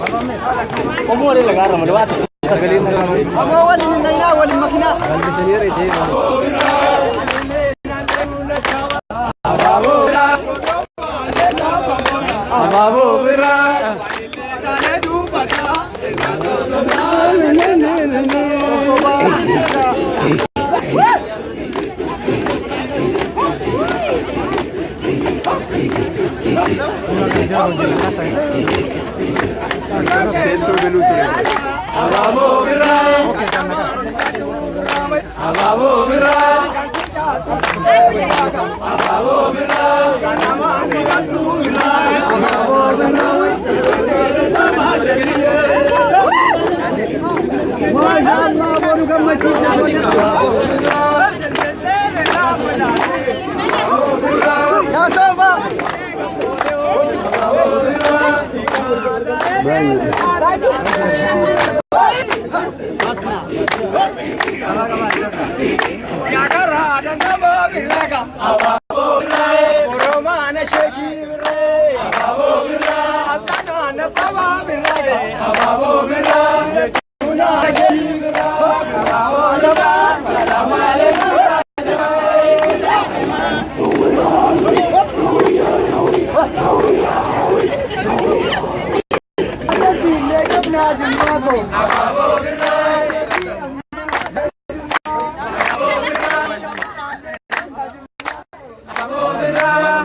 Kamu ada lagi orang lewat. Sagalin na kami. Awal ni nila, walang makina. Albi sendiri je. Ababu bira.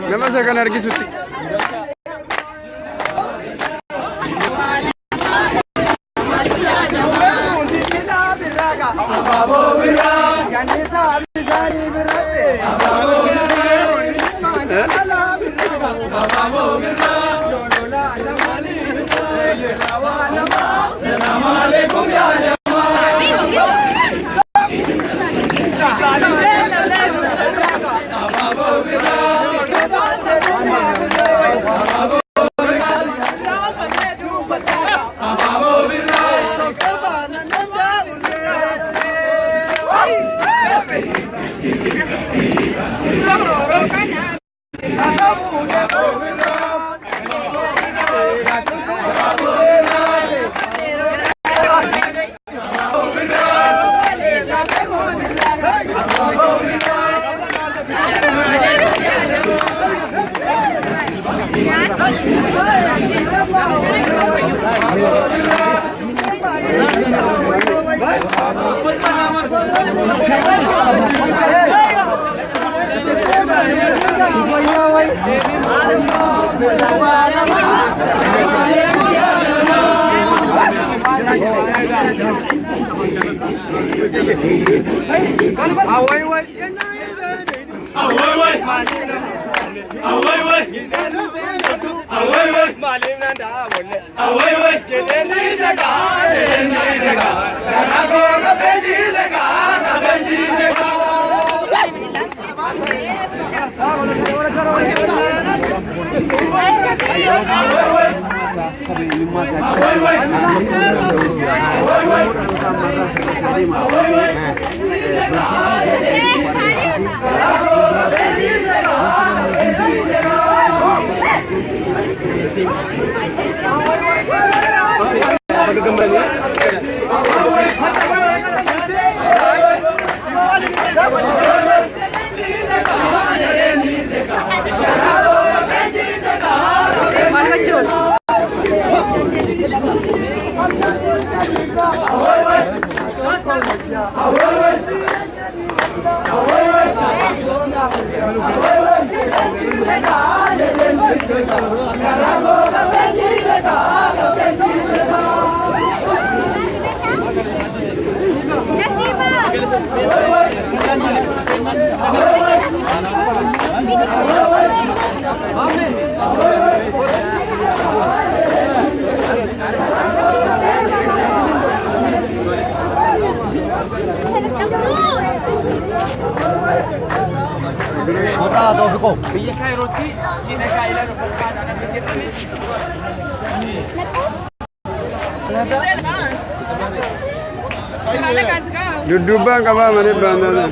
Nama saya kan hargi suti. Dudubang kama mane bandana.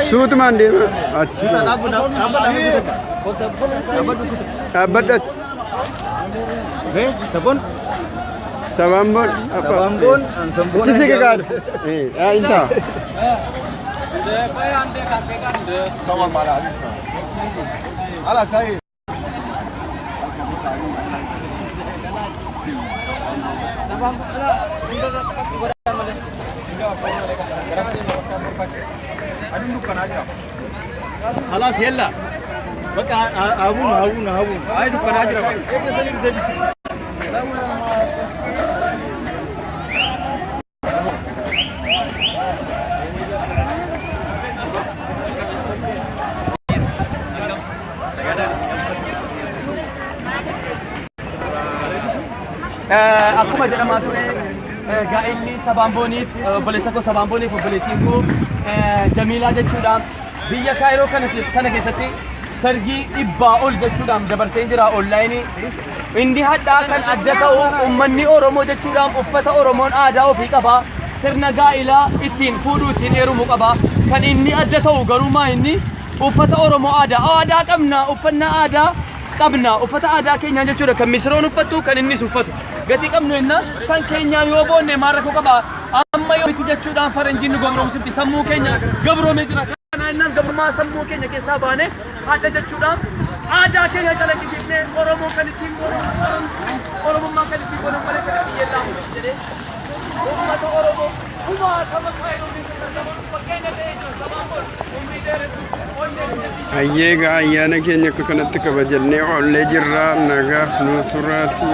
Suut mandi. अच्छा. Abadat. Sabon. Sabambon. Apa? Sabambon. Ang sambon. Kisi ke kan? Inta. Sawal mala alisa. Ala sai. خلاص يلا بقى هابون هاي دكان اجرب akkuma jedhamaa ture gaa'illi Sabaambooniif obboleessa koo Sabaambooniif obboleettiin koo Jamiilaa jechuudhaan biyya Kaayiroo kana keessatti sargii dhibbaa ol jechuudhaan dabarsee jira onlaayinii. Inni hadhaa kan adda ta'u uummanni Oromoo jechuudhaan uffata Oromoon aadaa ofii qaba. Sirna gaa'ilaa ittiin fuudhuu ittiin heerumuu qaba. Kan inni adda ta'u garuu inni uffata Oromoo aadaa qabna uffannaa aadaa qabna uffata aadaa keenya jechuudha kan misroon uffattu kan innis uffatu gatii qabnu inna kan keenya yoo boonne maarrakoo qaba amma yoo miti jechuudhaan faranjiin nu gabroomsifti sammuu keenya gabroomee jira kana innaan gabrummaa sammuu keenya keessaa baane adda jechuudhaan aadaa keenya calaqqisiifnee Oromoo kan ittiin Oromummaa kan ittiin godhan malee kan ittiin yeellaamu jedhee ummata Oromoo kumaa kama Kaayiroo keessatti fakkeenya ta'ee jira Sabaamboon umrii dheerattu Ayyeega ayyaana keenya akka kanatti kabajannee oollee jirra nagaaf nu turaati.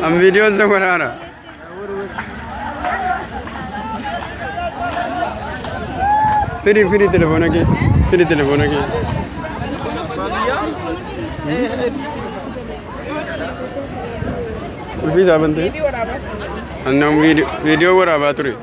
Am videoon isa waraana. Firi telefoona kee. Firi telefoona kee. Ulfi saabante. Annaan viidiyoo waraabaa ture.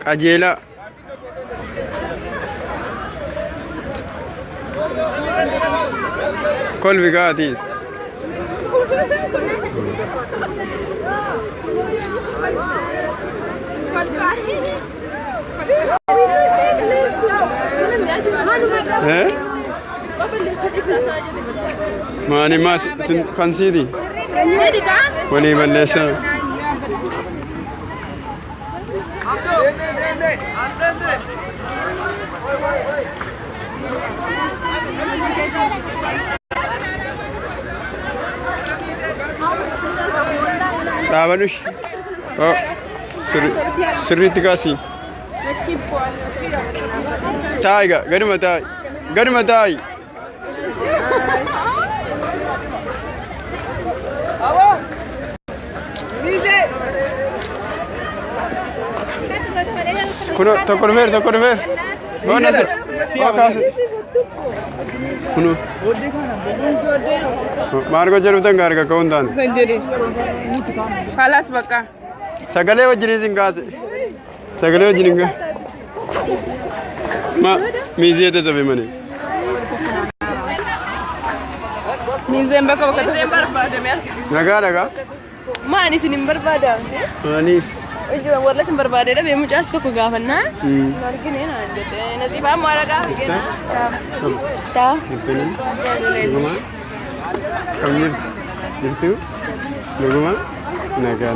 Qajeelaa. Kolfi gaatiis. Maani maas kan siiti? Walii balleessaa. Dhaabanush. Oh, sirriitti kaasii. Taayiga, gaduma taayi. Gaduma taayi. Kuno tokko dhufeer. Boona sir. Waa kaase. Kuno. Maal gocha dhuftan gaariga ka'uun taane. Kalas bakka. Sagalee wajjin isin kaase. Sagalee wajjin hin kaase. Miizee tasabe malee. Miizeen bakka tasabe barbaadame. Nagaa. Maani isin hin barbaada? Maaniif? Ijoo warra isin barbaadedha beemu mucaas tokko gaafannaa. Argine naan jette. Nasiifaa maal gaafannaa? Taa. Naguma. Kam jirtu? Naguma. Nagaa.